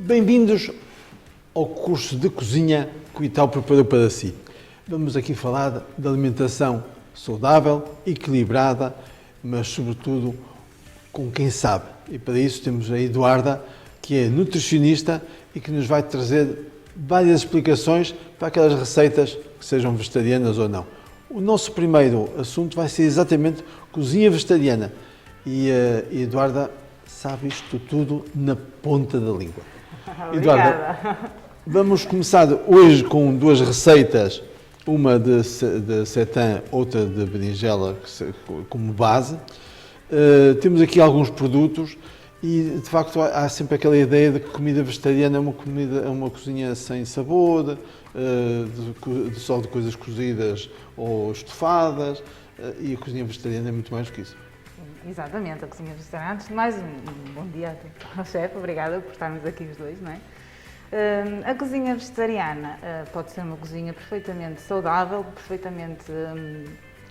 Bem-vindos ao curso de cozinha que o Itaú preparou para si. Vamos aqui falar de alimentação saudável, equilibrada, mas sobretudo com quem sabe. E para isso temos a Eduarda, que é nutricionista e que nos vai trazer várias explicações para aquelas receitas que sejam vegetarianas ou não. O nosso primeiro assunto vai ser exatamente cozinha vegetariana. E a Eduarda sabe isto tudo na ponta da língua. Eduarda, vamos começar hoje com duas receitas, uma de seitan, outra de berinjela como base. Temos aqui alguns produtos e, de facto, há sempre aquela ideia de que comida vegetariana é uma cozinha sem sabor, só de coisas cozidas ou estofadas, e a cozinha vegetariana é muito mais do que isso. Exatamente, a cozinha vegetariana. Antes de mais, um bom dia ao chefe, obrigada por estarmos aqui os dois, não é? A cozinha vegetariana pode ser uma cozinha perfeitamente saudável, perfeitamente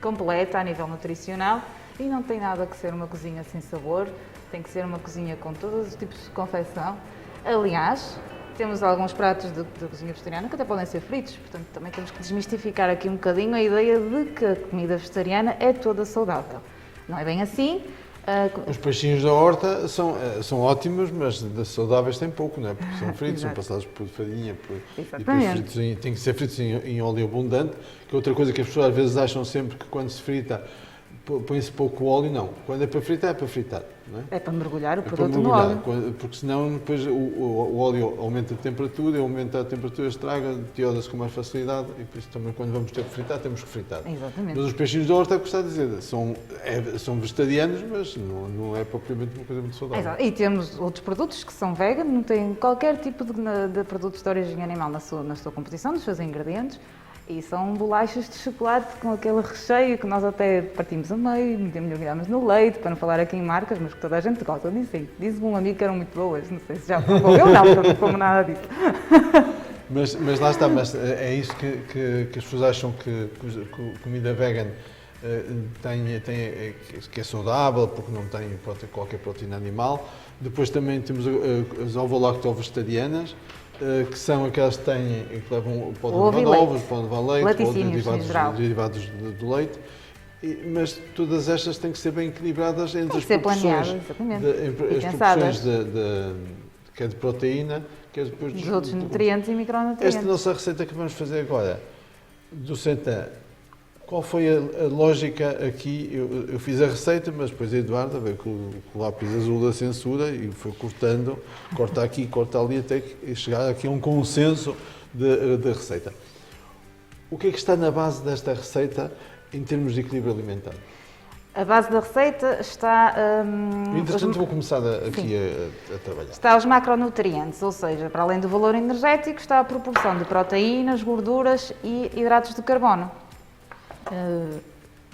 completa a nível nutricional e não tem nada que ser uma cozinha sem sabor, tem que ser uma cozinha com todos os tipos de confecção. Aliás, temos alguns pratos de cozinha vegetariana que até podem ser fritos, portanto também temos que desmistificar aqui um bocadinho a ideia de que a comida vegetariana é toda saudável. Não é bem assim. Os peixinhos da horta são ótimos, mas de saudáveis tem pouco, não é? Porque são fritos, são passados por farinha, têm que ser fritos em óleo abundante, que é outra coisa que as pessoas às vezes acham sempre que quando se frita põe-se pouco óleo. Não, quando é para fritar, não é? É para mergulhar o produto no óleo. Porque senão depois o óleo aumenta a temperatura, estraga, deterioda-se com mais facilidade e por isso também quando vamos ter que fritar, temos que fritar. Exatamente. Mas os peixinhos da horta, é o que está a dizer, são vegetarianos, mas não é propriamente uma coisa muito saudável. Exato. E temos outros produtos que são vegan, não têm qualquer tipo de produtos de origem animal na sua composição, nos seus ingredientes. E são bolachas de chocolate com aquele recheio que nós até partimos a meio, mergulhamos no leite, para não falar aqui em marcas, mas que toda a gente gosta disso. Diz-me um amigo que eram muito boas, não sei se já provou. Eu não como nada disso. Mas lá está, é isso que as pessoas acham que comida vegan que é saudável, porque não tem qualquer proteína animal. Depois também temos as ovo-lacto-vegetarianas, que são aquelas que podem levar ovos, podem levar leite, ou derivados do leite, mas todas estas têm que ser bem equilibradas entre as proporções, quer de proteína, quer depois dos outros nutrientes e micronutrientes. Esta nossa receita que vamos fazer agora, do seitan, qual foi a lógica aqui? Eu fiz a receita, mas depois a Eduarda veio com o lápis azul da censura e foi corta aqui, corta ali, até chegar aqui a um consenso da receita. O que é que está na base desta receita em termos de equilíbrio alimentar? A base da receita está... Entretanto, vou começar aqui a trabalhar. Está os macronutrientes, ou seja, para além do valor energético, está a proporção de proteínas, gorduras e hidratos de carbono.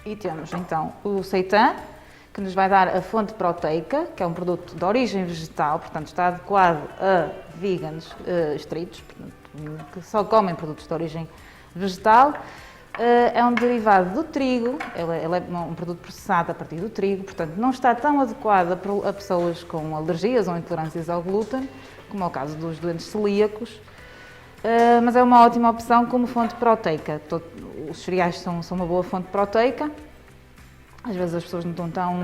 E temos então o seitan, que nos vai dar a fonte proteica, que é um produto de origem vegetal, portanto está adequado a veganos estritos, portanto, que só comem produtos de origem vegetal. É um derivado do trigo, ele é um produto processado a partir do trigo, portanto não está tão adequado a pessoas com alergias ou intolerâncias ao glúten, como é o caso dos doentes celíacos. Mas é uma ótima opção como fonte proteica. Os cereais são uma boa fonte proteica. Às vezes as pessoas não estão tão...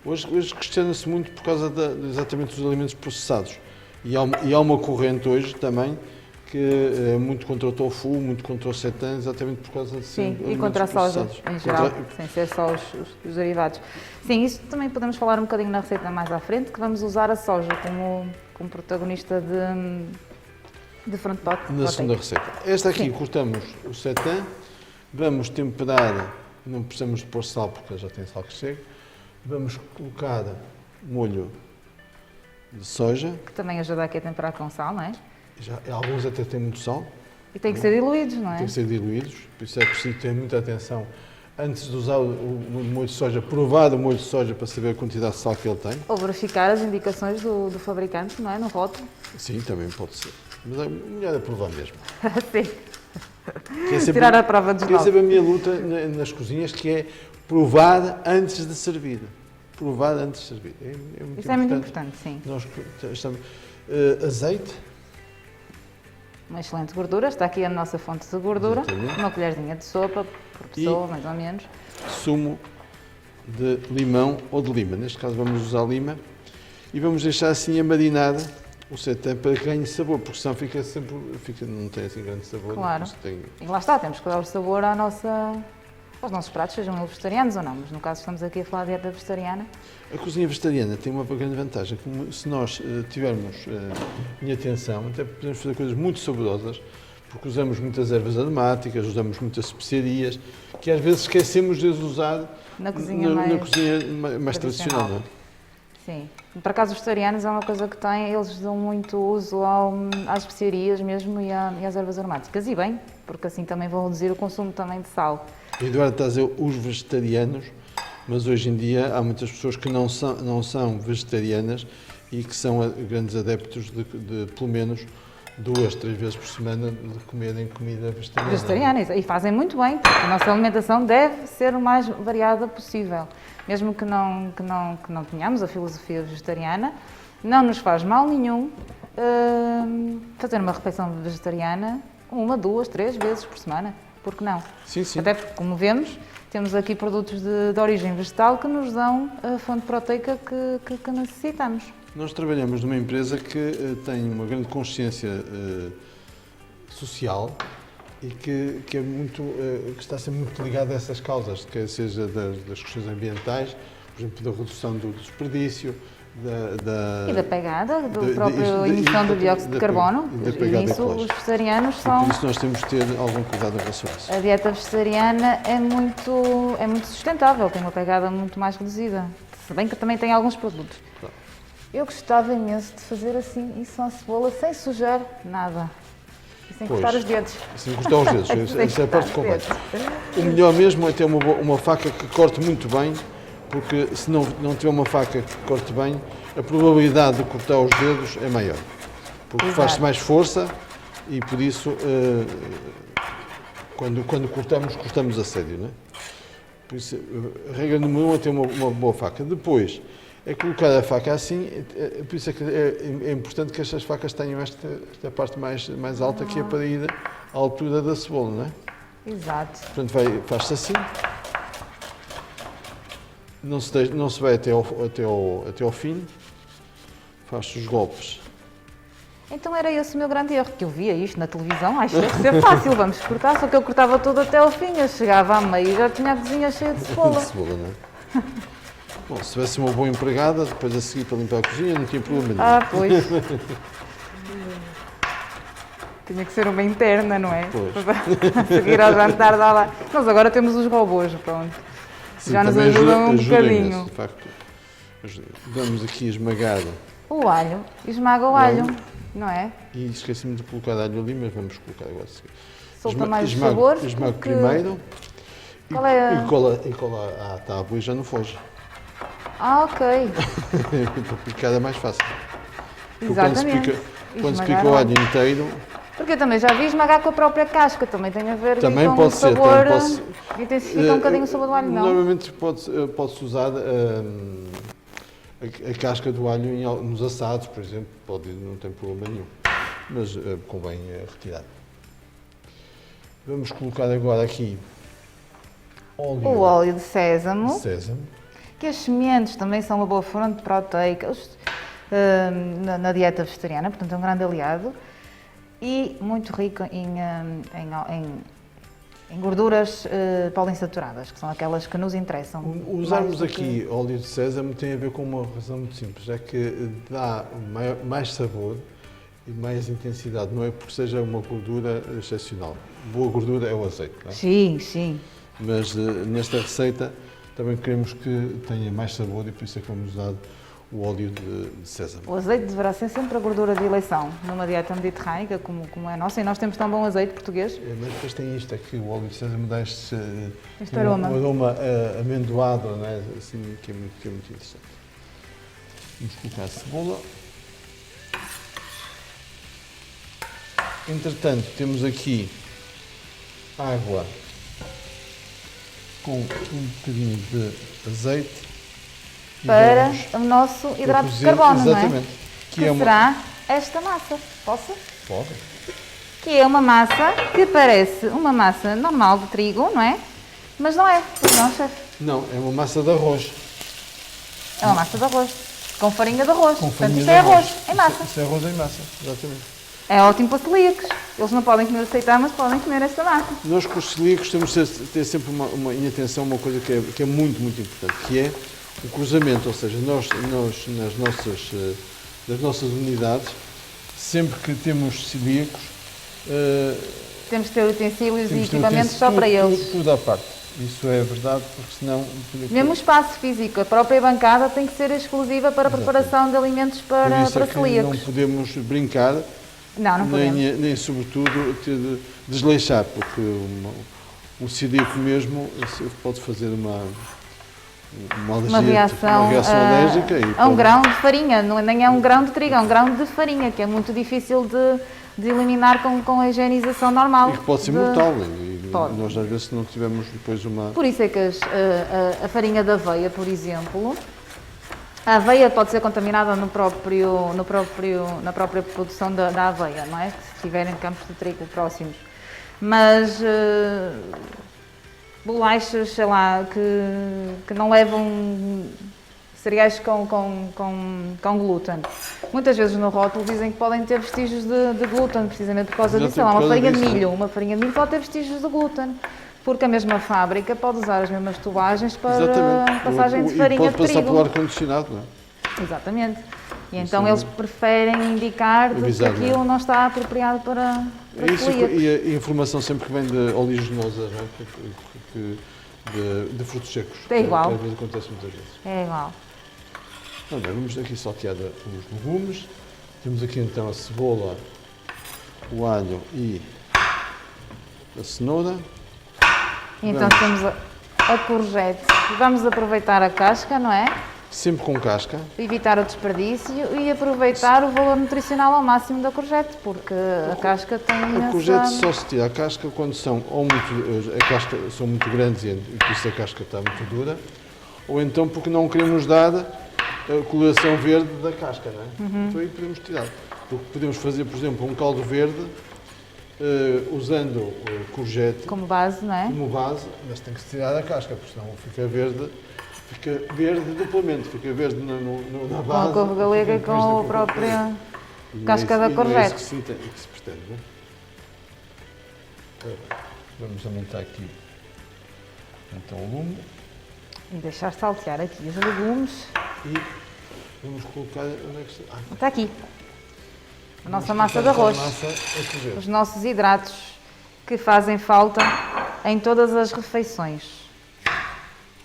Hoje questiona-se muito por causa exatamente dos alimentos processados. E há uma corrente hoje também que é muito contra o tofu, muito contra o seitan, exatamente por causa de Sim, e contra a soja em geral, sem ser só os derivados. Sim, isso também podemos falar um bocadinho na receita mais à frente, que vamos usar a soja como protagonista de fonte proteica. Na segunda receita. Esta aqui, cortamos o seitan, vamos temperar, não precisamos de pôr sal porque já tem sal que chega, vamos colocar molho de soja. Que também ajuda aqui a temperar com sal, não é? Alguns até têm muito sal. E tem que ser diluídos, não é? Tem que ser diluídos, por isso é preciso ter muita atenção antes de usar o molho de soja, provar o molho de soja para saber a quantidade de sal que ele tem. Ou verificar as indicações do fabricante, não é? No rótulo. Sim, também pode ser. Mas é melhor provar mesmo. Sim. Tirar a prova dos novos. Quer saber a minha luta nas cozinhas, que é provar antes de servir. Provar antes de servir. Isso é muito importante, sim. Azeite. Uma excelente gordura. Está aqui a nossa fonte de gordura. Exatamente. Uma colherzinha de sopa por pessoa, mais ou menos. Sumo de limão ou de lima. Neste caso vamos usar lima. E vamos deixar assim a marinar o seitan para que ganhe sabor, porque senão não tem assim grande sabor. Claro. Tem... E lá está, temos que dar o sabor aos nossos pratos, sejam eles vegetarianos ou não, mas no caso estamos aqui a falar de dieta vegetariana. A cozinha vegetariana tem uma grande vantagem, que se nós tivermos em atenção, até podemos fazer coisas muito saborosas, porque usamos muitas ervas aromáticas, usamos muitas especiarias, que às vezes esquecemos de as usar Na cozinha mais tradicional. Não é? Sim. Por acaso, os vegetarianos é uma coisa que têm, eles dão muito uso às especiarias mesmo e às ervas aromáticas. E bem, porque assim também vão reduzir o consumo também de sal. Eduardo está a dizer os vegetarianos, mas hoje em dia há muitas pessoas que não são vegetarianas e que são grandes adeptos de pelo menos 2, 3 vezes por semana de comerem comida vegetariana. Vegetariana, e fazem muito bem, porque a nossa alimentação deve ser o mais variada possível. Mesmo que não tenhamos a filosofia vegetariana, não nos faz mal nenhum fazer uma refeição vegetariana 1, 2, 3 vezes por semana. Por que não? Sim, sim. Até porque, como vemos, temos aqui produtos de origem vegetal que nos dão a fonte proteica que necessitamos. Nós trabalhamos numa empresa que tem uma grande consciência social e que está sempre muito ligada a essas causas, quer seja das questões ambientais, por exemplo, da redução do desperdício, e da pegada, da própria emissão do dióxido de carbono. E isso os vegetarianos são... Por isso nós temos que ter algum cuidado em relação a isso. A dieta vegetariana é muito sustentável, tem uma pegada muito mais reduzida, se bem que também tem alguns produtos. Claro. Eu gostava imenso de fazer assim, isso à cebola, sem sujar nada. E sem cortar os dedos. Sem cortar os dedos, essa é a parte completa. O melhor mesmo é ter uma faca que corte muito bem, porque se não tiver uma faca que corte bem, a probabilidade de cortar os dedos é maior. Porque faz-se mais força e por isso, quando cortamos a sério, não é? Por isso, a regra número 1 é ter uma boa faca. Depois, é colocar a faca assim, por isso é que é importante que estas facas tenham esta parte mais alta, que é para ir à altura da cebola, não é? Exato. Portanto, faz-se assim, não se vai até ao fim, faz-se os golpes. Então era esse o meu grande erro, que eu via isto na televisão, achei que ser fácil, vamos cortar, só que eu cortava tudo até ao fim, eu chegava à meia e já tinha a cozinha cheia de cebola. De cebola, não é? Bom, se tivesse uma boa empregada, depois a seguir para limpar a cozinha, não tinha problema nenhum. Ah, pois. Tinha que ser uma interna, não é? Pois. Para seguir ao jantar, dá lá. Nós agora temos os robôs, pronto. Sim, já nos ajudam um bocadinho. De facto. Vamos aqui esmagar. O alho, esmaga o alho, não é? E esqueci-me de colocar alho ali, mas vamos colocar agora a seguir. Solta mais os sabores. Esmago porque... primeiro Qual é e cola à tábua e já não foge. Ah, ok. Para picar é mais fácil. Exatamente. Quando se pica o alho inteiro... Porque eu também já vi esmagar com a própria casca, também tem a ver também com pode o ser, sabor, também pode intensifica um bocadinho o sabor do alho, não? Normalmente pode-se usar a casca do alho nos assados, por exemplo, não tem problema nenhum, mas convém retirar. Vamos colocar agora aqui o óleo de sésamo, que as sementes também são uma boa fonte proteica na dieta vegetariana, portanto é um grande aliado. E muito rico em gorduras poliinsaturadas, que são aquelas que nos interessam. Usarmos aqui óleo de sésamo tem a ver com uma razão muito simples, é que dá mais sabor e mais intensidade, não é porque seja uma gordura excepcional. Boa gordura é o azeite, não é? Sim, sim. Mas nesta receita também queremos que tenha mais sabor e por isso é que vamos usar o óleo de sésamo. O azeite deverá ser sempre a gordura de eleição numa dieta mediterrânica como é a nossa, e nós temos tão bom azeite português. Mas depois tem isto, é que o óleo de sésamo dá este aroma. Um aroma amendoado, não é? Assim, que é muito interessante. Vamos colocar a cebola. Entretanto, temos aqui água com um bocadinho de azeite. Para o nosso hidrato de carbono, não é? Exatamente. Que será esta massa. Posso? Pode. Que é uma massa que parece uma massa normal de trigo, não é? Mas não é, pois não, chefe? Não, é uma massa de arroz. É uma massa de arroz, com farinha de arroz. Com Portanto, farinha isto de é arroz, é massa. Isso é arroz em massa, exatamente. É ótimo para celíacos. Eles não podem comer o seitã, mas podem comer esta massa. Nós, com os celíacos, temos de ter sempre em atenção uma coisa que é muito, muito importante, que é o cruzamento, ou seja, nós nas nossas unidades, sempre que temos celíacos, Temos de ter utensílios e temos de ter equipamentos só para eles. Tudo à parte. Isso é verdade, porque senão... Mesmo o espaço físico, a própria bancada tem que ser exclusiva para a preparação de alimentos Por para isso é que celíacos. não podemos brincar, Não podemos. nem sobretudo, desleixar, porque um celíaco mesmo pode fazer uma reação alérgica. A um grão de farinha, nem é um grão de trigo, é um grão de farinha, que é muito difícil de eliminar com a higienização normal. E que pode ser mortal. Pode. Nós, às vezes, se não tivermos depois uma... Por isso é que a farinha de aveia, por exemplo, a aveia pode ser contaminada na própria produção da aveia, não é? Se estiverem campos de trigo próximos. Mas bolachas, sei lá, que não levam cereais com glúten. Muitas vezes no rótulo dizem que podem ter vestígios de glúten, precisamente por causa disso. Sei lá, uma farinha de milho. Uma farinha de milho pode ter vestígios de glúten, porque a mesma fábrica pode usar as mesmas tubagens para passagem de farinha de trigo. E pode passar pelo ar-condicionado, não é? Exatamente. E então eles preferem indicar que aquilo não está apropriado para celíacos. E a informação sempre que vem de oleaginosas, não é? De frutos secos. É igual. Às vezes acontece muitas vezes. É igual. Bem, vamos aqui saltear os legumes. Temos aqui então a cebola, o alho e a cenoura. E então temos a courgette. Vamos aproveitar a casca, não é? Sempre com casca. Evitar o desperdício e aproveitar o valor nutricional ao máximo da courgette, porque a casca tem A courgette só se tira a casca quando são são muito grandes e por isso a casca está muito dura, ou então porque não queremos dar a coloração verde da casca, não é? Então aí podemos tirar. Porque podemos fazer, por exemplo, um caldo verde usando courgette como base, não é? Como base, mas tem que se tirar a casca, porque senão fica verde duplamente, fica verde na base. Com a couve galega e com a própria casca da courgette. É isso que se pretende, não é? Vamos aumentar aqui então o lume. E deixar saltear aqui os legumes. E vamos colocar, onde é que está? Está aqui. A nossa massa de arroz. Os nossos hidratos que fazem falta em todas as refeições.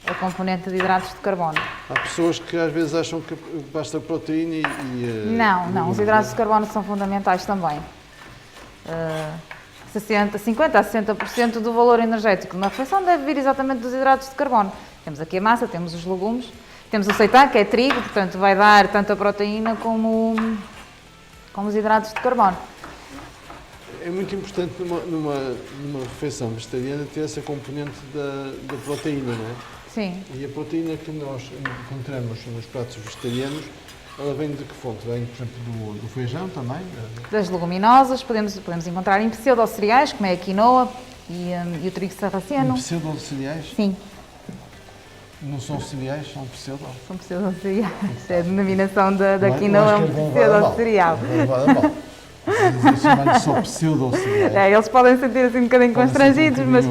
A componente de hidratos de carbono. Há pessoas que às vezes acham que basta proteína e não, os hidratos de carbono são fundamentais também. 50% a 60% do valor energético de uma refeição deve vir exatamente dos hidratos de carbono. Temos aqui a massa, temos os legumes, temos o seitã, que é trigo, portanto vai dar tanto a proteína como os hidratos de carbono. É muito importante numa refeição vegetariana ter essa componente da proteína, não é? Sim. E a proteína que nós encontramos nos pratos vegetarianos, ela vem de que fonte? Vem, por exemplo, do feijão também? Das leguminosas, podemos encontrar em pseudo-cereais, como é a quinoa e o trigo sarraceno. Pseudo-cereais? Sim. Não são cereais, são pseudo? São pseudo-cereais. É a denominação da quinoa, é um pseudo-cereal. Chamar-lhe só pseudo-cereais. Eles podem sentir assim um bocadinho constrangidos, mas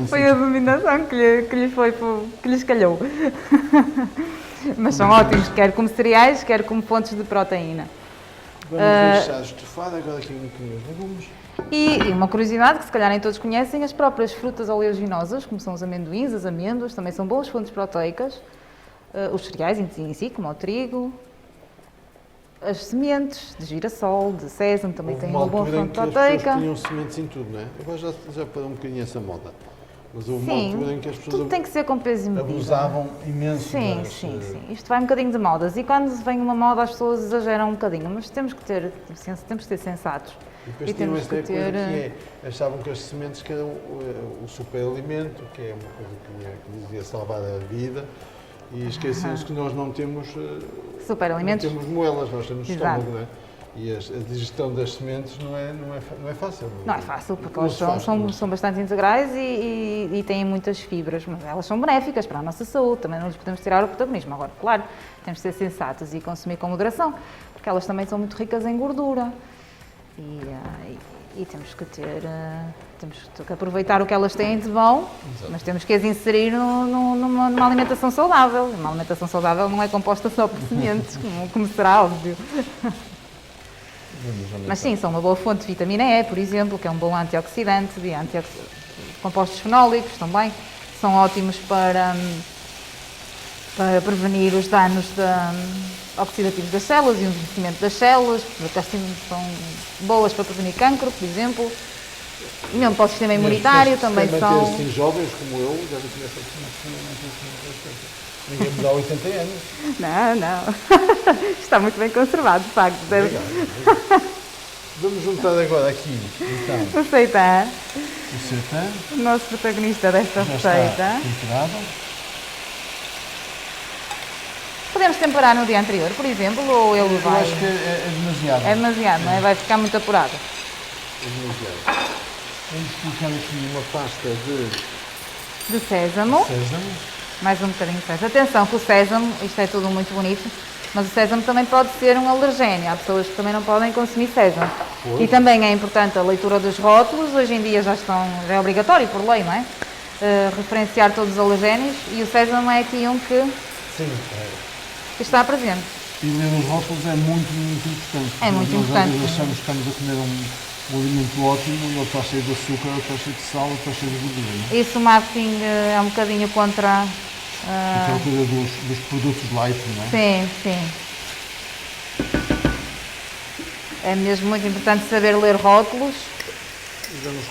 foi a denominação que lhes calhou. Mas são ótimos, quer como cereais, quer como fontes de proteína. Vamos deixar estufado agora aqui um bocadinho os legumes. E uma curiosidade que se calhar nem todos conhecem, as próprias frutas oleaginosas, como são os amendoins, as amêndoas, também são boas fontes proteicas. Os cereais em si, como o trigo. As sementes de girassol, de sésamo, também têm uma boa fonte proteica. As pessoas tinham sementes em tudo, não é? Agora já parou um bocadinho essa moda. Mas houve uma altura em que as pessoas tudo tem que ser com peso e medida. Abusavam imenso. Sim. Isto vai um bocadinho de modas. E quando vem uma moda, as pessoas exageram um bocadinho. Mas temos que ser sensatos. E depois tinham esta coisa que achavam que as sementes que eram o superalimento, que é uma coisa que devia salvar a vida. E esqueciam-se que nós não temos superalimentos. Não temos moelas, nós temos estômago, não é? E a digestão das sementes não é fácil. Não é fácil, porque Não elas se faz, são bastante integrais e têm muitas fibras, mas elas são benéficas para a nossa saúde, também não lhes podemos tirar o protagonismo. Agora, claro, temos de ser sensatos e consumir com moderação, porque elas também são muito ricas em gordura e temos que aproveitar o que elas têm de bom, mas temos que as inserir numa alimentação saudável. Uma alimentação saudável não é composta só por sementes, como será óbvio. Mas sim, são uma boa fonte de vitamina E, por exemplo, que é um bom antioxidante, compostos fenólicos também, são ótimos para prevenir os danos oxidativos das células e o envelhecimento das células, porque assim são boas para prevenir cancro, por exemplo, e mesmo para o sistema imunitário também são... Manter-se jovens como eu, devem ter essa ninguém me dá 80 anos. Não. Está muito bem conservado, de facto. Obrigado. Vamos juntar agora aqui, então, O seitan, o seitan. o nosso protagonista desta Já está receita. temperado. Podemos temperar no dia anterior, por exemplo, ou ele Eu vai... acho que é demasiado. É demasiado, não é? Vai ficar muito apurado. É demasiado. Vamos colocar aqui uma pasta de De sésamo, sésamo. mais um bocadinho de sésamo. Atenção que o sésamo, isto é tudo muito bonito, mas o sésamo também pode ser um alergénio. Há pessoas que também não podem consumir sésamo. Pois. E também é importante a leitura dos rótulos, hoje em dia já é obrigatório por lei, não é? Referenciar todos os alergénios e o sésamo é aqui um que Sim, está presente. E ler os rótulos é muito, muito importante. É muito Nós importante. às vezes achamos que estamos a comer um alimento ótimo e ele está cheio de açúcar, ele está cheio de sal, ele está cheio de gordura. Não é? Isso o marketing é um bocadinho contra... Aquela coisa dos produtos light, não é? Sim, sim. É mesmo muito importante saber ler rótulos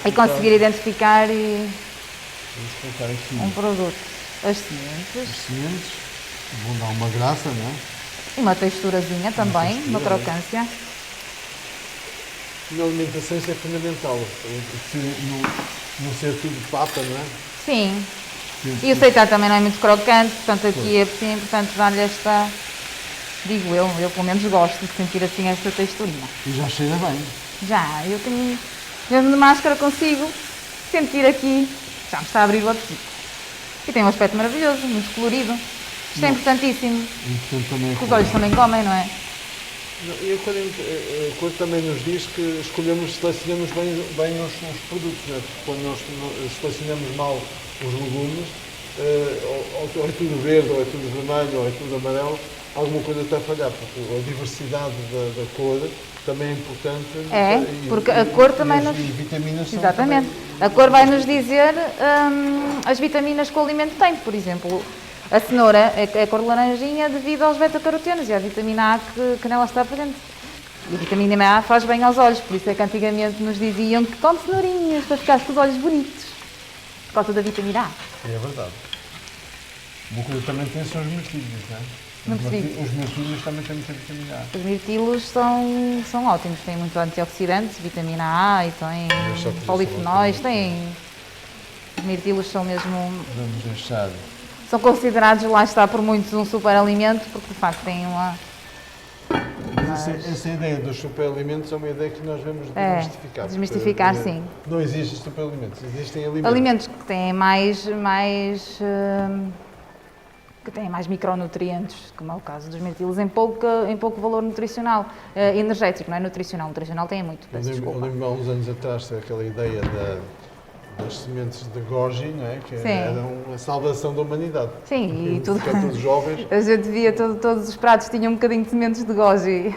e conseguir identificar Vamos colocar aqui um produto. As as sementes sementes, vão dar uma graça, não é? e uma texturazinha também, uma textura, crocância. Na alimentação isso é fundamental. Não ser tudo papa, não é? Sim. E o seitan também não é muito crocante, portanto aqui é importante dar-lhe esta... Digo eu pelo menos gosto de sentir assim esta texturinha. E já cheira bem. Já, eu tenho... Mesmo de máscara consigo sentir aqui... Já me está a abrir o apetite. E tem um aspecto maravilhoso, muito colorido. Isto é importantíssimo. E, portanto, também é Porque os olhos também comem, não é? E a coisa também nos diz que selecionamos bem os produtos, não é? Porque quando nós selecionamos mal os legumes, ou é tudo verde, ou é tudo vermelho, ou é tudo amarelo, alguma coisa está a falhar, porque a diversidade da cor também é importante. É, porque a cor também e nos... E vitaminas são Exatamente. também- A cor vai nos dizer as vitaminas que o alimento tem. Por exemplo, a cenoura é cor de laranjinha devido aos beta-carotenos e à vitamina A que nela está presente. E a vitamina A faz bem aos olhos, por isso é que antigamente nos diziam que come cenourinhas para ficar com os olhos bonitos. Por causa da vitamina A. É verdade. Uma coisa também tem são os mirtilhos, não é? Não percebi. Os mirtilhos também têm muita vitamina A. Os mirtilos são ótimos, têm muitos antioxidantes, vitamina A e têm só fazer polifenóis, salada. os mirtilos são mesmo... Vamos deixar. São considerados, lá está, por muitos um superalimento, porque de facto têm uma... Mas essa ideia dos superalimentos é uma ideia que nós vemos desmistificar. desmistificar, porque sim. Não existem superalimentos, existem alimentos. Alimentos que têm que têm mais micronutrientes, como é o caso dos mirtilos, em pouco valor nutricional, energético, não é nutricional. Nutricional tem muito, peço Eu desculpa. lembro há uns anos atrás aquela ideia das sementes de goji, não é? Que Sim. eram a salvação da humanidade. Sim, e tudo. Ficar todos jovens. A gente via todos os pratos tinham um bocadinho de sementes de goji.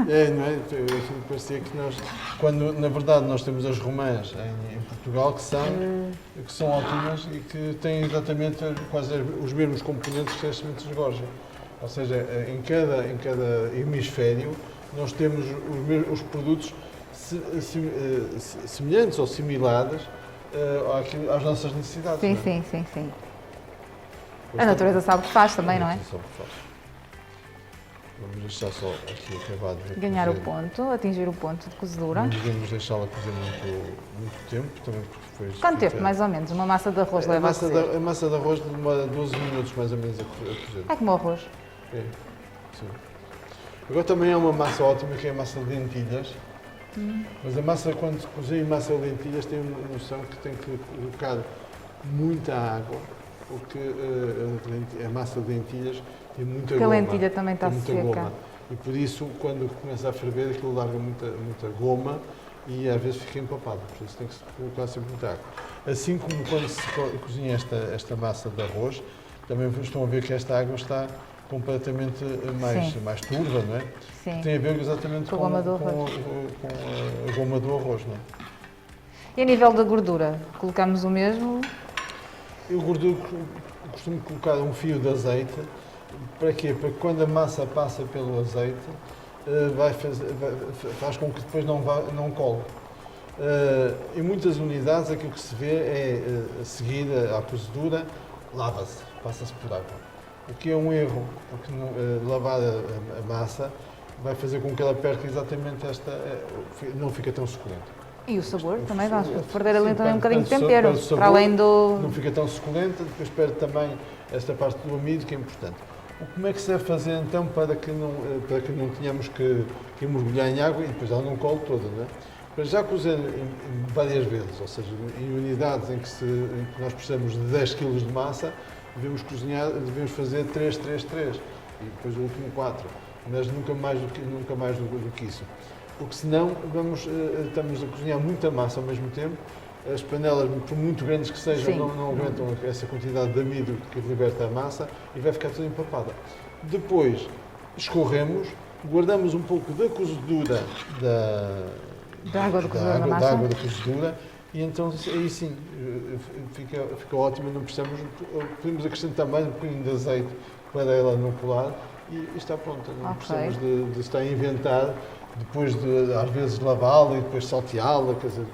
É, não é? Aquilo parecia que nós, quando na verdade nós temos as romãs em Portugal que são ótimas e que têm exatamente quase os mesmos componentes que as sementes de goji. Ou seja, em cada hemisfério nós temos os produtos semelhantes ou similares às nossas necessidades. Sim, não é? sim. A natureza sabe o que faz também, não é? Vamos deixar só aqui acabado de Ganhar o cozer. ponto, atingir o ponto de cozedura. Não devemos deixá-la cozer muito tempo, também porque depois... Quanto tempo, mais ou menos? Uma massa de arroz leva a cozer? A massa de arroz demora 12 minutos mais ou menos a cozer. É como o arroz. É, sim. Agora também há uma massa ótima que é a massa de lentilhas. Mas a massa, quando se cozinha massa de lentilhas, tem uma noção que tem que colocar muita água, porque a massa de lentilhas tem muita Porque a goma. lentilha também está tem muita seca. goma. E por isso, quando começa a ferver, aquilo larga muita goma e às vezes fica empapado. Por isso tem que se colocar sempre muita água. Assim como quando se cozinha esta massa de arroz, também estão a ver que esta água está completamente mais turva, não é? Sim. Tem a ver exatamente Com a goma do arroz. com a goma do arroz, não é? E a nível da gordura, colocamos o mesmo? Eu costumo colocar um fio de azeite. Para quê? Para que quando a massa passa pelo azeite, faz com que depois não cole. Em muitas unidades, aquilo que se vê é, a seguir à cozedura, lava-se, passa-se por água. O que é um erro, porque lavar a massa vai fazer com que ela perca exatamente não fica tão suculenta. E o sabor também, vamos perder ali Sim, também um bocadinho de perde tempero, sabor, para além do... Não fica tão suculenta, depois perde também esta parte do amido, que é importante. Como é que se deve fazer então para que não tenhamos que mergulhar em água e depois ela não cole toda, não é? Para já cozer várias vezes, ou seja, em unidades em que nós precisamos de 10 kg de massa, devemos fazer 3, 3, 3 e depois o último 4, mas nunca mais do que isso. Porque senão estamos a cozinhar muita massa ao mesmo tempo, as panelas, por muito grandes que sejam, não aguentam essa quantidade de amido que liberta a massa e vai ficar tudo empapada. Depois escorremos, guardamos um pouco da cozedura Da água da massa. Da água da cozedura e então aí sim fica ótimo, não podemos acrescentar mais um bocadinho de azeite para ela não colar e está pronta, não precisamos de estar a inventar depois de às vezes lavá-la e depois salteá-la, quer dizer,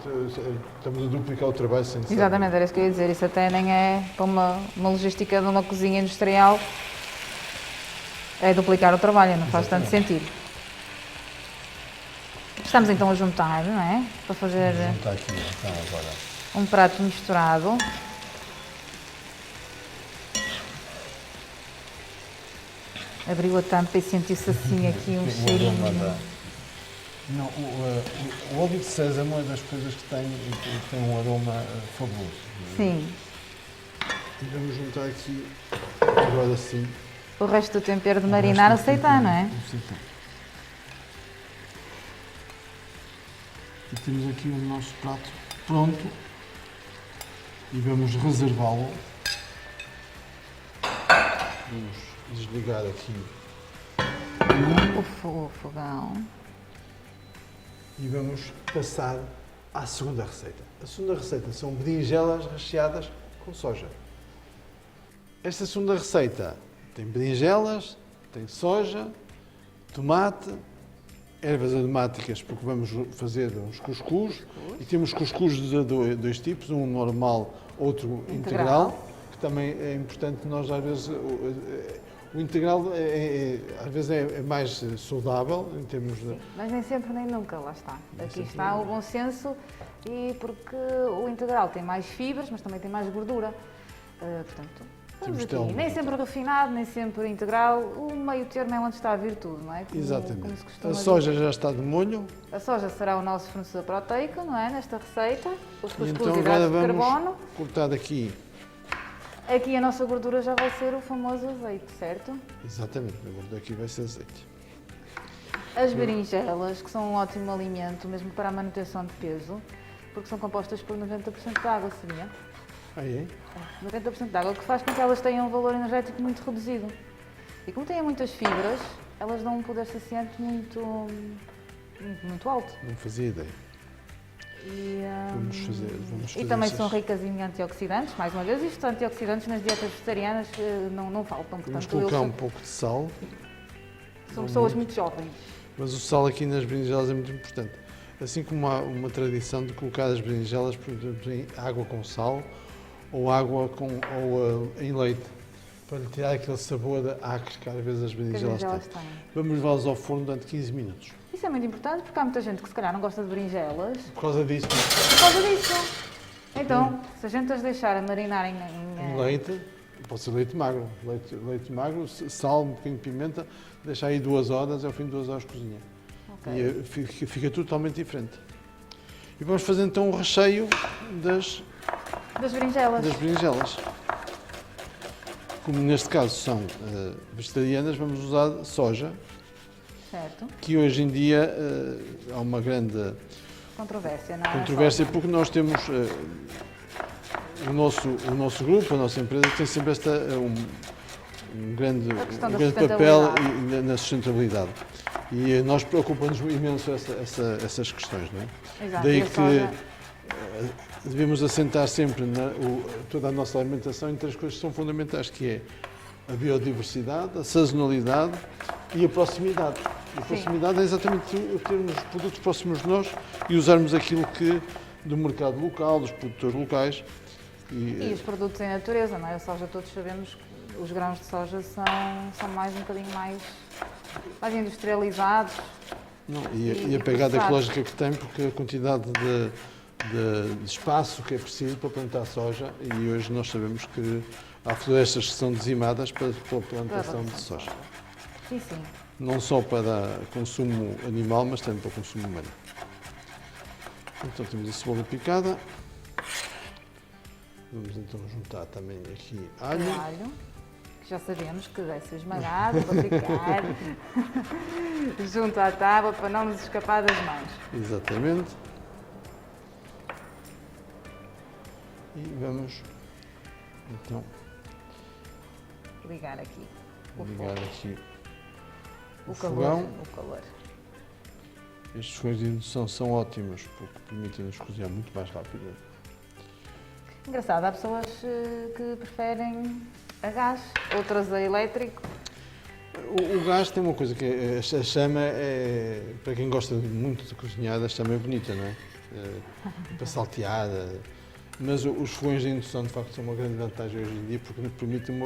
estamos a duplicar o trabalho sem necessidade. Exatamente, era isso que eu ia dizer, isso até nem é para uma logística de uma cozinha industrial, é duplicar o trabalho, não faz tanto sentido. Estamos então a juntar, não é? Para fazer Juntar aqui, então, agora. um prato misturado. Abriu a tampa e sentiu-se assim aqui um cheirinho. Não, o óleo de sésamo é das coisas que tem um aroma fabuloso. Sim. E vamos juntar aqui, agora sim. O resto do tempero de marinar no seitã, não é? E temos aqui o nosso prato pronto e vamos reservá-lo. Vamos desligar aqui O fogão. e vamos passar à segunda receita. A segunda receita são berinjelas recheadas com soja. Esta segunda receita tem berinjelas, tem soja, tomate, ervas aromáticas, porque vamos fazer uns cuscuz. E temos cuscuz de dois tipos, um normal, outro integral, que também é importante. Nós às vezes o integral às vezes é mais saudável em termos de... Sim, mas nem sempre nem nunca, lá está. Aqui está o bom senso, e porque o integral tem mais fibras, mas também tem mais gordura. Portanto, vamos aqui. Nem sempre refinado, nem sempre integral. O meio termo é onde está a virtude, não é? Exatamente. Como se costuma A soja dizer. já está de molho. A soja será o nosso fornecedor proteico, não é? Nesta receita. Os cuscuz Então e agora hidratos de vamos carbono. cortar aqui. Aqui a nossa gordura já vai ser o famoso azeite, certo? Exatamente, a gordura aqui vai ser azeite. As berinjelas, que são um ótimo alimento, mesmo para a manutenção de peso, porque são compostas por 90% de água, sabia? Aí, 90% de água, o que faz com que elas tenham um valor energético muito reduzido. E como têm muitas fibras, elas dão um poder saciante muito alto. não fazia ideia. Vamos fazer E também essas- são ricas em antioxidantes, mais uma vez, isto antioxidantes nas dietas vegetarianas não faltam. Vamos Portanto, colocar eles um pouco de sal, são pessoas muito jovens. mas o sal aqui nas berinjelas é muito importante. Assim como há uma tradição de colocar as berinjelas, por exemplo, em água com sal ou em leite, para lhe tirar aquele sabor acre que às vezes as Que as berinjelas berinjelas têm. têm. Vamos levá-las ao forno durante 15 minutos. Isso é muito importante porque há muita gente que se calhar não gosta de berinjelas Por causa disso, por causa disso. Então, se a gente as deixar a marinar em em leite, pode ser leite magro. Leite magro, sal, um bocadinho de pimenta, deixa aí 2 horas, ao fim de 2 horas cozinha. Ok. E fica totalmente diferente. E vamos fazer então o recheio das Das berinjelas. berinjelas. Como neste caso são vegetarianas, vamos usar soja, Certo. que hoje em dia há uma grande Controvérsia, não é? controvérsia Só, porque nós temos o nosso grupo, a nossa empresa tem sempre um grande, A questão da papel na sustentabilidade. sustentabilidade. E nós preocupamos imenso essas questões, não é? Exato. Daí E a que soja- devemos assentar sempre toda a nossa alimentação em 3 coisas que são fundamentais, que é a biodiversidade, a sazonalidade e a proximidade. A proximidade é exatamente termos produtos próximos de nós e usarmos aquilo que do mercado local, dos produtores locais. E os produtos em natureza, não é? A soja, todos sabemos que os grãos de soja são mais um bocadinho mais industrializados. Não, E a pegada processados. ecológica que tem, porque a quantidade de espaço que é preciso para plantar soja, e hoje nós sabemos que há florestas que são dizimadas para a plantação de soja. Sim, sim. Não só para consumo animal, mas também para consumo humano. Então temos a cebola picada. Vamos então juntar também aqui alho. O alho, que já sabemos que deve ser esmagado para picar junto à tábua para não nos escapar das mãos. Exatamente. E vamos então Ligar aqui o ligar fogo, aqui o fogão. calor. O calor. Estes fogos de indução são ótimos porque permitem-nos cozinhar muito mais rápido. Engraçado, há pessoas que preferem a gás, outras a elétrico. O gás tem uma coisa que a chama é, para quem gosta muito de cozinhar, a chama é bonita, não é? Para saltear. Mas os fogões de indução, de facto, são uma grande vantagem hoje em dia porque nos permitem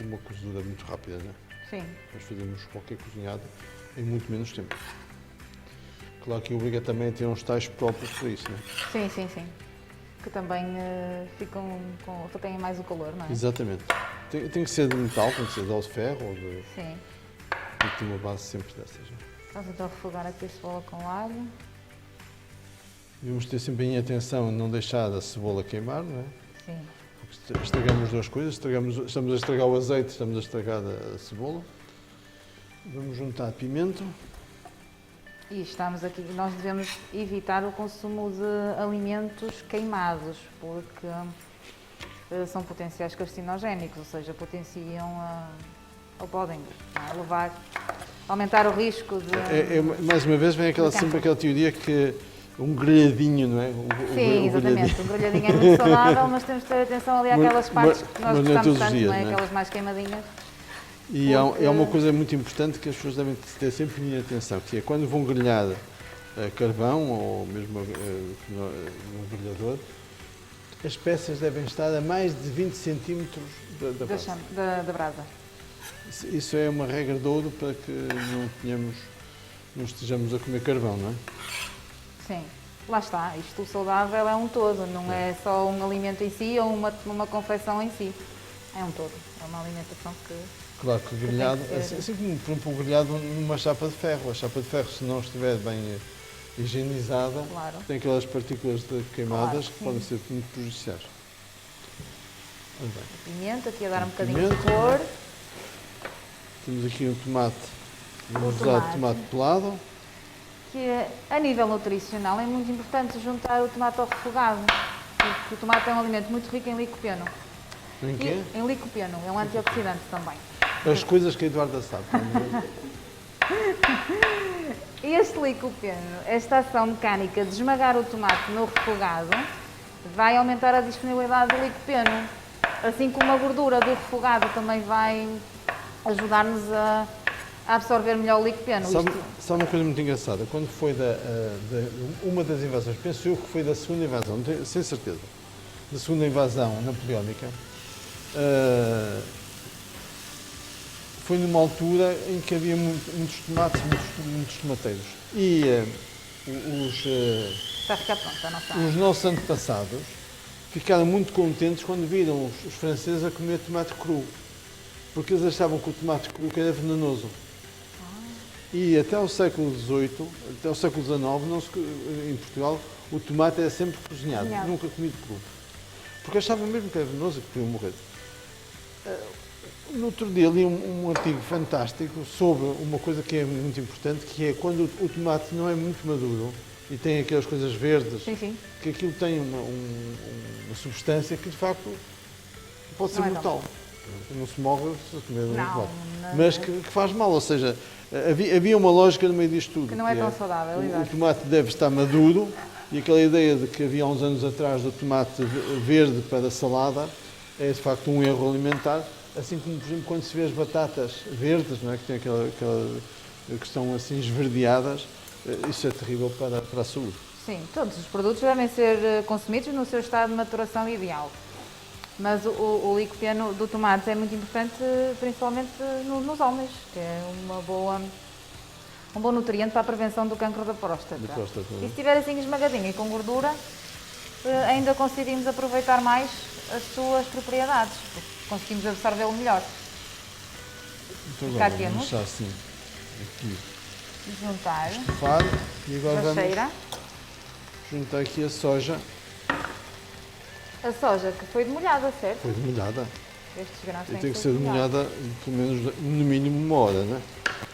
uma cozedura muito rápida, não é? Sim. Nós fazemos qualquer cozinhado em muito menos tempo. Claro que obriga também a ter uns tais próprios para isso, não é? Sim, sim, sim. Que também têm mais o calor, não é? Exatamente. Tem que ser de metal, tem que ser de alto ferro ou de. Sim. Tem que ter uma base sempre dessas. Não é? Vamos então refogar aqui a cebola com alho. Devemos ter sempre em atenção a não deixar a cebola queimar, não é? Sim. Porque estragamos 2 coisas, estamos a estragar o azeite, estamos a estragar a cebola. Vamos juntar pimento. E estamos aqui, nós devemos evitar o consumo de alimentos queimados, porque são potenciais carcinogénicos, ou seja, potenciam ou podem levar, aumentar o risco de... Mais uma vez vem sempre aquela teoria que um grelhadinho, não é? Sim, exatamente. O grelhadinho é muito saudável, mas temos de ter atenção ali àquelas partes que nós mas não é gostamos todos os tanto, dias, não é? não é? Aquelas mais queimadinhas. E é uma coisa muito importante que as pessoas devem ter sempre em atenção, que é quando vão grelhar carvão ou mesmo no grelhador, as peças devem estar a mais de 20 centímetros da brasa. Da brasa. Isso é uma regra de ouro para que não estejamos a comer carvão, não é? Sim, lá está. Isto, o saudável é um todo, não é só um alimento em si ou uma confecção em si. É um todo. É uma alimentação que... Claro que o grelhado, tem que ser. assim como, por exemplo, o grelhado numa chapa de ferro. A chapa de ferro, se não estiver bem higienizada, Claro. tem aquelas partículas queimadas Claro, que sim. podem ser muito prejudiciais. Ora bem, Pimenta, aqui a dar um bocadinho de Pimenta. cor. temos aqui um tomate, vamos O usar tomate. tomate pelado. Que a nível nutricional é muito importante juntar o tomate ao refogado, porque o tomate é um alimento muito rico em licopeno. Em quê? Em licopeno, é um antioxidante também. As coisas que a Eduarda sabe. E este licopeno, esta ação mecânica de esmagar o tomate no refogado, vai aumentar a disponibilidade do licopeno. Assim como a gordura do refogado também vai ajudar-nos a absorver melhor o licopeno. Sabe uma coisa muito engraçada? Quando foi uma das invasões, penso eu que foi da segunda invasão, não tenho, sem certeza, da segunda invasão napoleónica, foi numa altura em que havia muitos tomates, muitos tomateiros. E Está a ficar pronta a nossa os nossos antepassados ficaram muito contentes quando viram os franceses a comer tomate cru, porque eles achavam que o tomate cru que era venenoso. E até o século XVIII, até o século XIX, em Portugal, o tomate era sempre cozinhado, nunca comido cru. Porque achavam mesmo que era venenoso e que podiam morrer. No outro dia li um artigo fantástico sobre uma coisa que é muito importante, que é quando o tomate não é muito maduro e tem aquelas coisas verdes, Sim. que aquilo tem uma substância que de facto pode ser Não é mortal. Não se morre se comer um tomate. Não. Mas que faz mal, ou seja, havia uma lógica no meio disto tudo. Que não é tão saudável, o exato. tomate deve estar maduro e aquela ideia de que havia há uns anos atrás do tomate verde para salada é de facto um erro alimentar. Assim como, por exemplo, quando se vê as batatas verdes, não é? Que têm aquela que estão assim esverdeadas, isso é terrível para a saúde. Sim, todos os produtos devem ser consumidos no seu estado de maturação ideal. Mas o licopeno do tomate é muito importante, principalmente nos homens, que é um bom nutriente para a prevenção do cancro da próstata. E se estiver assim esmagadinho e com gordura, ainda conseguimos aproveitar mais as suas propriedades, porque conseguimos absorvê-lo melhor. Então, Cá vamos temos. deixar assim, aqui, Juntar estufar, e agora a vamos cheira. juntar aqui a soja. A soja que foi demolhada, certo? Foi demolhada. Estes grãos E têm tem que ser demolhada pelo menos no mínimo 1 hora, não é?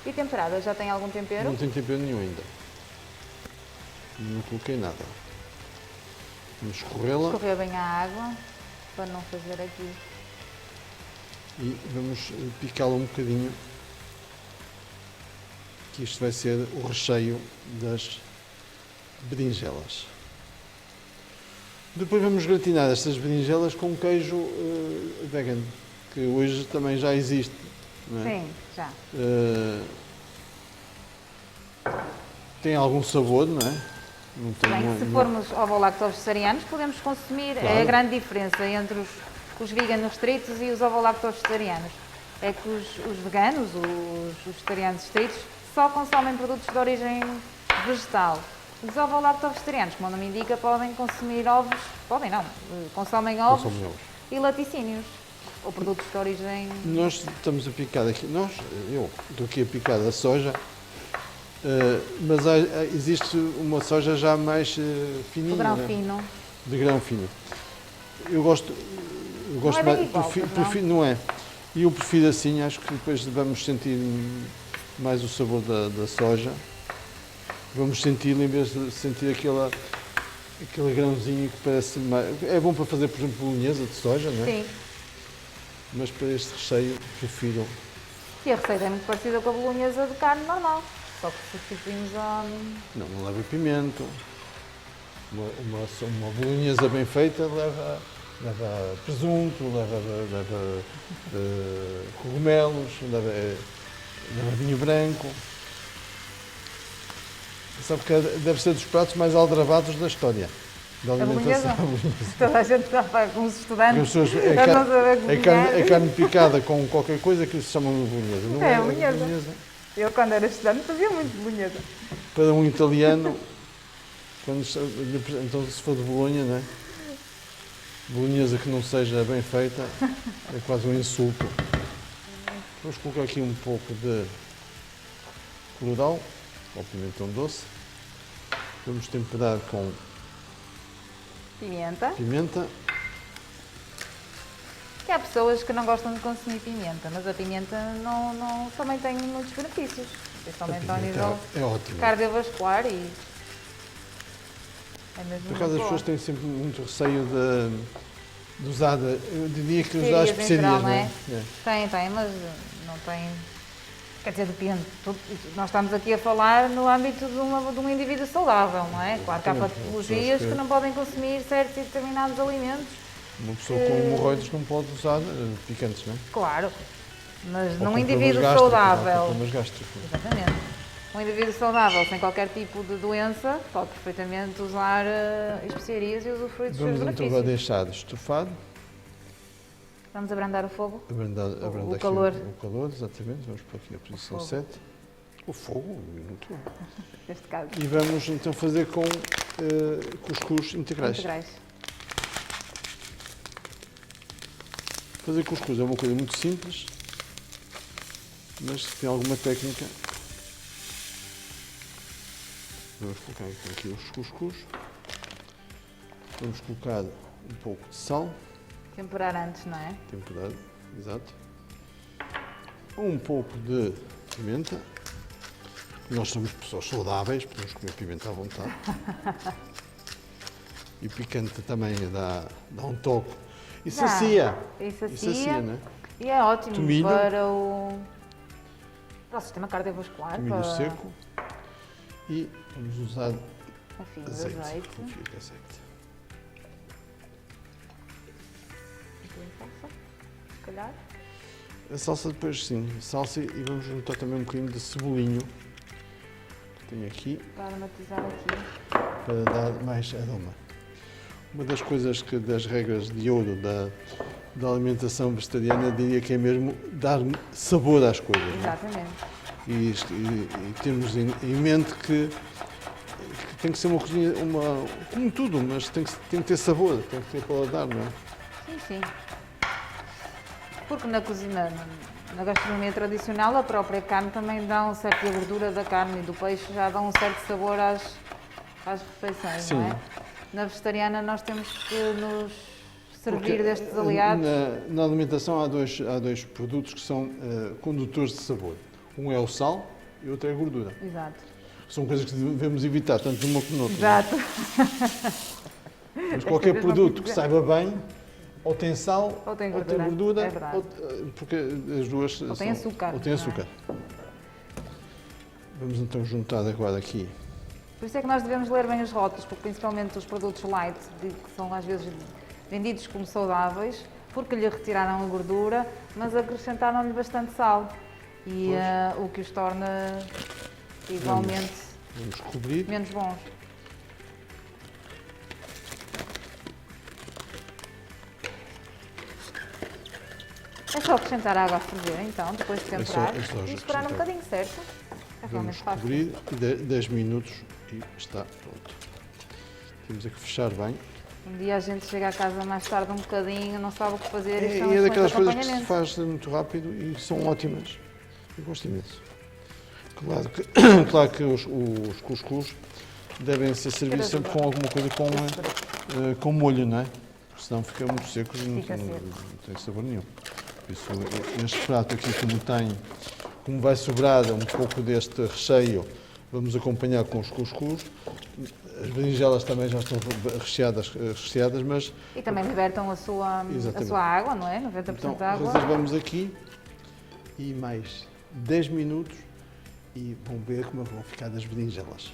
E temperada, já tem algum tempero? Não tem tempero nenhum ainda. Não coloquei nada. Vamos escorrê-la Escorrer bem a água, para não fazer aqui. e vamos picá-la um bocadinho. Que isto vai ser o recheio das berinjelas. Depois vamos gratinar estas berinjelas com queijo vegan, que hoje também já existe. Não é? Sim, já. Tem algum sabor, não é? Não tem Bem, se formos ovo-lacto-vegetarianos, podemos consumir. Claro. É a grande diferença entre os veganos restritos e os ovo-lacto-vegetarianos. É que os veganos, os vegetarianos restritos, só consomem produtos de origem vegetal. Os ovo-lacto-vegetarianos, como o nome indica, podem consumir ovos, consomem ovos Consomem ovos. e laticínios, ou produtos de origem... Nós estamos a picar aqui, eu estou aqui a picar a soja, mas existe uma soja já mais fininha. De grão né? fino. De grão fino. Eu gosto é bem mais, igual, prefiro, não é? E eu prefiro assim, acho que depois vamos sentir mais o sabor da soja. Vamos sentir, em vez de sentir aquele grãozinho que parece mais... É bom para fazer, por exemplo, bolonhesa de soja, não é? Sim. Mas para este recheio prefiro... E a receita é muito parecida com a bolonhesa de carne normal, só que substituímos a... Não leva pimento. Uma bolonhesa bem feita leva presunto, leva cogumelos, leva vinho branco. Sabe que deve ser dos pratos mais aldrabados da história da alimentação. Toda a gente está com os estudantes As pessoas, não saber cozinhar. é carne picada com qualquer coisa que se chama de bolonhesa. Não É, é bolonhesa. Eu, quando era estudante, fazia muito bolonhesa. Para um italiano, então se for de Bolonha, não é? Bolonhesa que não seja bem feita é quase um insulto. Vamos colocar aqui um pouco de colorau, ou pimentão doce. Vamos temperar com Pimenta. Que há pessoas que não gostam de consumir pimenta, mas a pimenta também tem muitos benefícios, principalmente ao nível é ótimo. cardiovascular e é mesmo Por acaso as muito pessoas boa. têm sempre muito receio de usar, eu diria que usar Especiarias em geral, especiarias, não é? Tem, mas não tem... Quer dizer, depende. Nós estamos aqui a falar no âmbito de um indivíduo saudável, não é? Claro que há Exatamente. patologias que não podem consumir certos e determinados alimentos. Uma pessoa com hemorroides não pode usar picantes, não é? Claro, mas Ou num com indivíduo problemas gástricos, saudável... ou com problemas gástricos. Exatamente. Um indivíduo saudável, sem qualquer tipo de doença, pode perfeitamente usar especiarias e usufruir dos seus Vamos então benefícios. agora deixar estufado, Vamos abrandar o fogo? abrandar O aqui calor. o calor, exatamente, vamos pôr aqui a posição fogo. 7. O fogo, muito bom. Neste caso. E vamos então fazer com cuscuz integrais. Fazer cuscuz é uma coisa muito simples, mas se tem alguma técnica. Vamos colocar então aqui os cuscuz. Vamos colocar um pouco de sal, Temperar antes, não é? temperado, exato. Um pouco de pimenta. Nós somos pessoas saudáveis, podemos comer pimenta à vontade. E o picante também dá um toque. E sacia. E E sacia. sacia, não é? E é ótimo Tomilho. para o sistema cardiovascular. Milho para seco. E vamos usar um fio de azeite. azeite. Um fio de azeite. Um bocadinho de salsa, se calhar. A salsa depois sim, salsa, e vamos juntar também um bocadinho de cebolinho que tenho aqui Para aromatizar aqui. para dar mais aroma. Uma das coisas das regras de ouro da alimentação vegetariana, diria que é mesmo dar sabor às coisas. não é? Exatamente. E temos em mente que tem que ser uma cozinha, como tudo, mas tem que ter sabor, tem que ter paladar, não é? Sim, sim. Porque na cozinha, na gastronomia tradicional, a própria carne também dá um certo, e a gordura da carne e do peixe já dá um certo sabor às refeições, Sim. não é? Na vegetariana nós temos que nos servir Porque, destes aliados. Na alimentação há dois produtos que são condutores de sabor. Um é o sal e o outro é a gordura. Exato. São coisas que devemos evitar, tanto numa como noutra. Exato. Mas qualquer coisas não produto que precisam. saiba bem, ou tem sal, Ou tem ou tem gordura. gordura, É verdade. porque as duas Ou tem açúcar, Ou tem não é? açúcar. Vamos então juntar agora aqui. Por isso é que nós devemos ler bem os rótulos, porque principalmente os produtos light, que são às vezes vendidos como saudáveis, porque lhe retiraram a gordura, mas acrescentaram-lhe bastante sal. E o que os torna igualmente Vamos cobrir. menos bons. É só acrescentar água a ferver, então, depois de temperar, é só e esperar um acrescentar. bocadinho, certo? É Vamos realmente fácil. cobrir 10 minutos e está pronto. Temos a que fechar bem. Um dia a gente chega a casa mais tarde um bocadinho, não sabe o que fazer, e É, são e é excelentes daquelas coisas que se acompanhamentos. faz muito rápido e são ótimas. Eu gosto imenso. Claro que, claro que os cuscuz devem ser servidos sempre com alguma coisa com molho, não é? Porque senão fica muito secos e não Fica seco. tem sabor nenhum. Por isso, este prato aqui, como vai sobrar um pouco deste recheio, vamos acompanhar com os cuscuz. As berinjelas também já estão recheadas, mas E também libertam a sua Exatamente. água, não é? 90% então da água. reservamos aqui e mais 10 minutos e vão ver como vão ficar as berinjelas.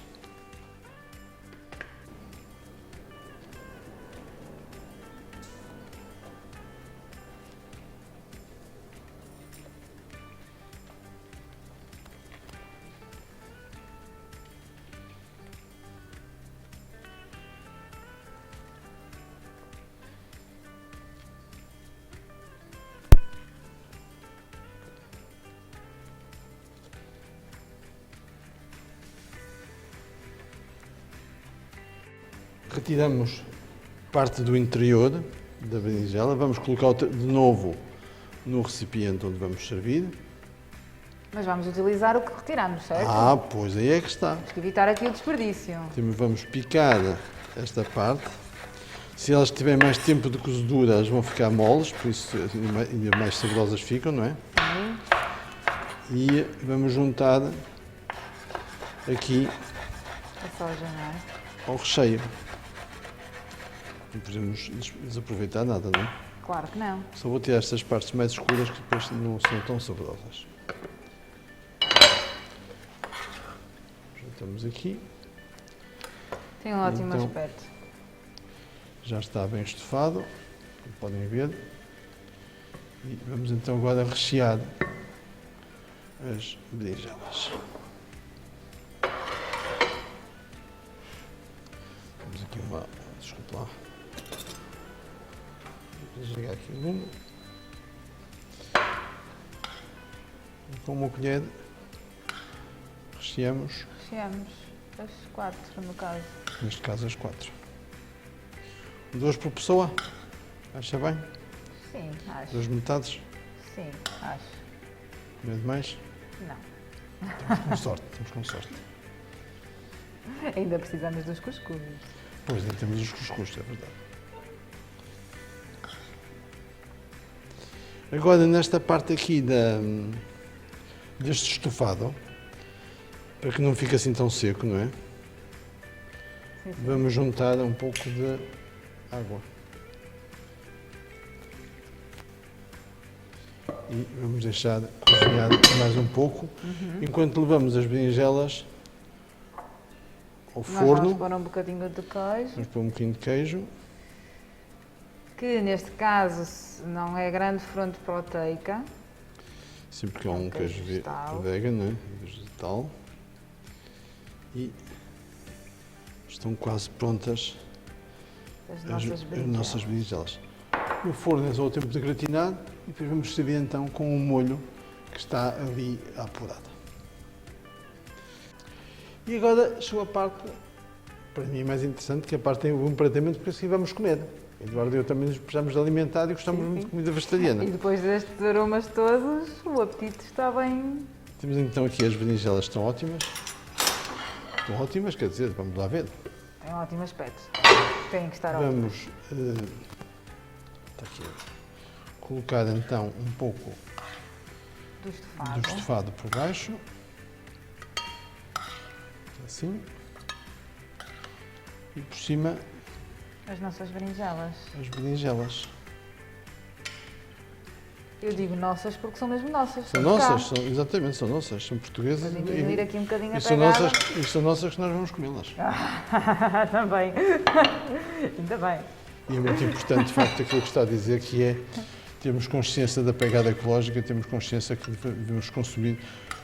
Retiramos parte do interior da berinjela, vamos colocar de novo no recipiente onde vamos servir. Mas vamos utilizar o que retiramos, certo? Ah, pois aí é que está. Temos que evitar aqui o desperdício. Vamos picar esta parte. Se elas tiverem mais tempo de cozedura, elas vão ficar moles, por isso ainda mais saborosas ficam, não é? Sim. E vamos juntar aqui A soja, não é? ao recheio. Não podemos desaproveitar nada, não é? Claro que não. Só vou tirar estas partes mais escuras que depois não são tão saborosas. Juntamos aqui. Tem um ótimo Então, aspecto. Já está bem estufado, como podem ver. E vamos então agora rechear as berinjelas. Temos aqui desculpa lá. Vou desligar aqui o lume. E com uma colher recheamos, Recheamos as 4, no caso. neste caso as 4. 2 por pessoa, acha bem? Sim, acho. Duas metades? Sim, acho. Meio de mais? Não. Estamos com sorte, estamos com sorte. Ainda precisamos dos cuscuz. Pois, ainda temos os cuscuz, é verdade. Agora, nesta parte aqui deste estofado, para que não fique assim tão seco, não é? Sim, sim. Vamos juntar um pouco de água. E vamos deixar cozinhar mais um pouco, enquanto levamos as berinjelas ao Nós vamos forno. pôr um bocadinho de queijo, Vamos pôr um bocadinho de queijo. que neste caso não é grande fonte proteica. Sim, porque é um Queijo queijo vegetal. vegan, não é? Vegetal. E estão quase prontas As as nossas berinjelas. nossas berinjelas. No forno é só o tempo de gratinar e depois vamos servir então com o molho que está ali apurado. E agora chegou a parte, para mim é mais interessante, que é a parte do empratamento, porque assim vamos comer. Eduardo e eu também nos precisamos de alimentar e gostamos Sim, muito sim. de comida vegetariana. E depois destes aromas todos, o apetite está bem. Temos então aqui as berinjelas, estão ótimas. Estão ótimas, quer dizer, vamos lá ver. Tem um ótimo aspecto. Tem que estar ótimo. Vamos está aqui, colocar então um pouco Do estofado. do estofado por baixo. Assim. E por cima As nossas berinjelas. as berinjelas. Eu digo nossas porque são mesmo nossas. São de cá. nossas, exatamente, são nossas, são portuguesas Para diminuir aqui um bocadinho a e são pegada. nossas, e são nossas que nós vamos comê-las. Também. Ainda bem. E é muito importante, de facto, aquilo que está a dizer, que é termos consciência da pegada ecológica, temos consciência que devemos consumir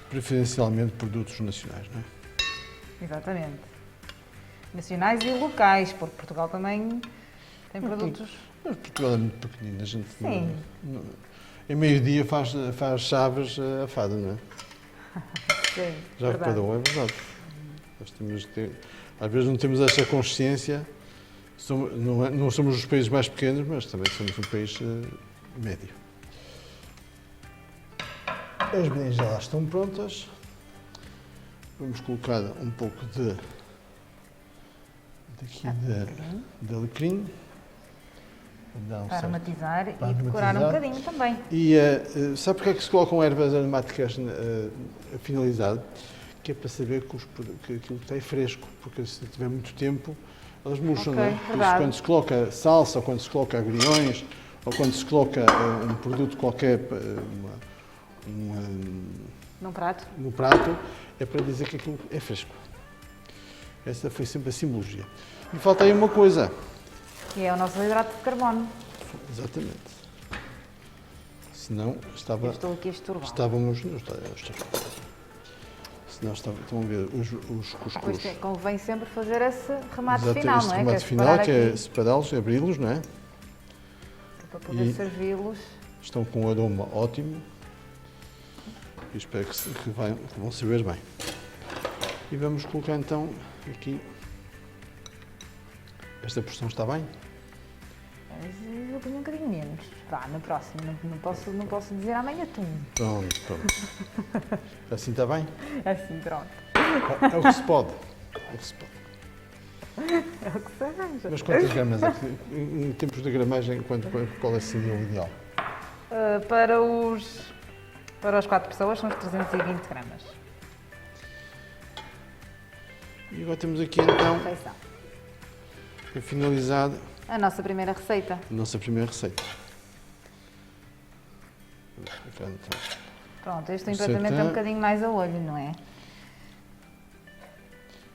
preferencialmente produtos nacionais, não é? Exatamente. Nacionais e locais, porque Portugal também tem produtos. Mas Portugal é muito pequenino, a gente Sim. em meio-dia faz chaves a fada, não é? Sim, Já verdade. reparou, é verdade. Nós temos que ter, às vezes não temos essa consciência, não somos os países mais pequenos, mas também somos um país médio. As berinjelas estão prontas. Vamos colocar um pouco de alecrim. Para dar um Para certo- aromatizar para e decorar um aromatizar. bocadinho também. E sabe porque é que se colocam ervas aromáticas a finalizar? Que é para saber que aquilo está fresco, porque se tiver muito tempo, elas murcham, Ok, não é? Por isso, verdade. quando se coloca salsa, ou quando se coloca agriões, ou quando se coloca um produto qualquer Num prato. no prato, é para dizer que aquilo é fresco. Essa foi sempre a simbologia. E falta aí uma coisa. Que é o nosso hidrato de carbono. Exatamente. Senão Eu estou aqui a esturbar. estávamos. Senão estão a ver os Pois cuscuz. convém sempre fazer esse remate Exato, final, este não é? remate é final, separar que é aqui, separá-los, abri-los, não é? para poder e- servi-los. Estão com um aroma ótimo. E espero que vão saber bem. E vamos colocar então aqui. Esta porção está bem? Mas eu ponho um bocadinho menos. Vá, no próximo. Não posso dizer amanhã tu. Pronto. Assim está bem? Assim, pronto. É o que se pode. É o que se pode. É o que se arranja. Mas quantas gramas é que, em termos de gramagem, qual seria o ideal? Para as 4 pessoas são os 320 gramas. E agora temos aqui então, Refeição. para finalizar, A nossa primeira receita. a nossa primeira receita. Vamos colocar então. Pronto, este Receita. empratamento é um bocadinho mais a olho, não é?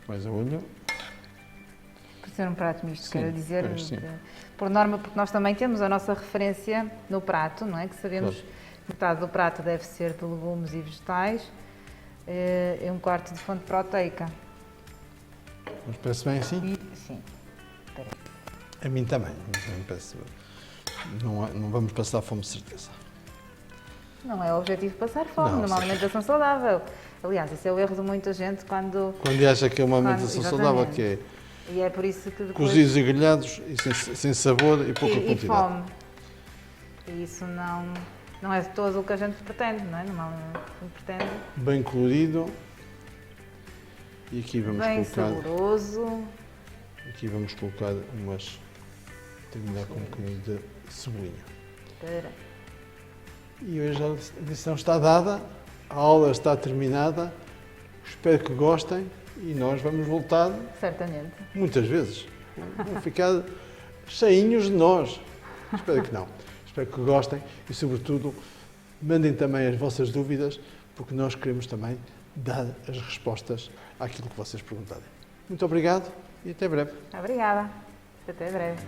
Mais a olho. Por ser um prato misto, Sim, quero dizer, pois, sim. por norma, porque nós também temos a nossa referência no prato, não é? Que sabemos Claro. que metade do prato deve ser de legumes e vegetais e um quarto de fonte proteica. Mas parece bem assim? E, sim, espera aí. A mim também. Me parece, não vamos passar fome de certeza. Não é o objetivo passar fome, Não, numa sim. alimentação saudável. Aliás, esse é o erro de muita gente quando... Quando acha que é uma alimentação saudável, exatamente. que é E é por isso que depois... cozidos e grelhados e sem sabor e pouca e quantidade. fome. E isso não é de todo o que a gente pretende, não é? Não pretende. Bem colorido. E aqui vamos Bem colocar... saboroso. Aqui vamos colocar umas... Terminar com um bocadinho de cebolinha. Espera. E hoje a lição está dada, a aula está terminada. Espero que gostem e nós vamos voltar Certamente. muitas vezes. Vão ficar cheinhos de nós. Espero que não. Espero que gostem e, sobretudo, mandem também as vossas dúvidas, porque nós queremos também dar as respostas àquilo que vocês perguntarem. Muito obrigado e até breve. Obrigada. Até breve.